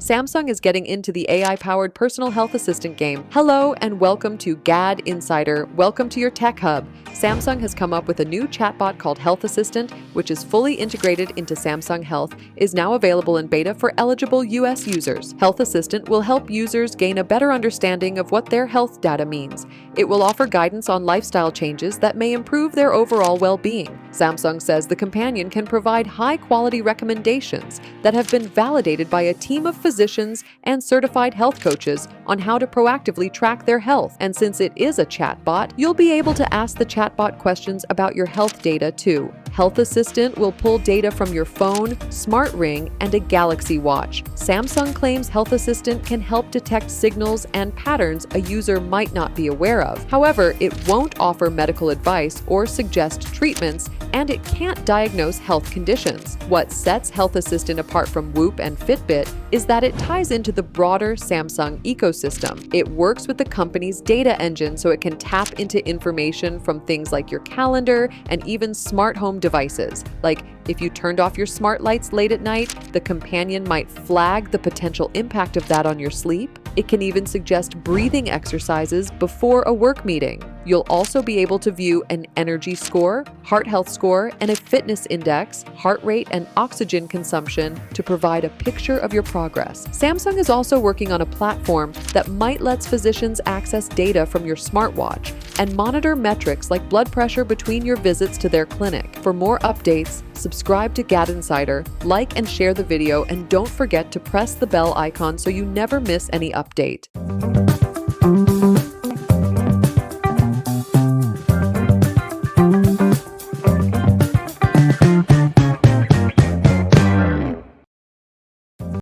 Samsung is getting into the AI-powered personal health assistant game. Hello and welcome to GadInsider. Welcome to your tech hub. Samsung has come up with a new chatbot called Health Assistant, which is fully integrated into Samsung Health, is now available in beta for eligible US users. Health Assistant will help users gain a better understanding of what their health data means. It will offer guidance on lifestyle changes that may improve their overall well-being. Samsung says the companion can provide high-quality recommendations that have been validated by a team of physicians and certified health coaches on how to proactively track their health. And since it is a chatbot, you'll be able to ask the chatbot questions about your health data too. Health Assistant will pull data from your phone, smart ring, and a Galaxy Watch. Samsung claims Health Assistant can help detect signals and patterns a user might not be aware of. However, it won't offer medical advice or suggest treatments, and it can't diagnose health conditions. What sets Health Assistant apart from Whoop and Fitbit is that it ties into the broader Samsung ecosystem. It works with the company's data engine so it can tap into information from things like your calendar and even smart home devices. Like if you turned off your smart lights late at night, the companion might flag the potential impact of that on your sleep. It can even suggest breathing exercises before a work meeting. You'll also be able to view an energy score, heart health score, and a fitness index, heart rate, and oxygen consumption to provide a picture of your progress. Samsung is also working on a platform that might let physicians access data from your smartwatch and monitor metrics like blood pressure between your visits to their clinic. For more updates, subscribe to GadInsider, like and share the video, and don't forget to press the bell icon so you never miss any update.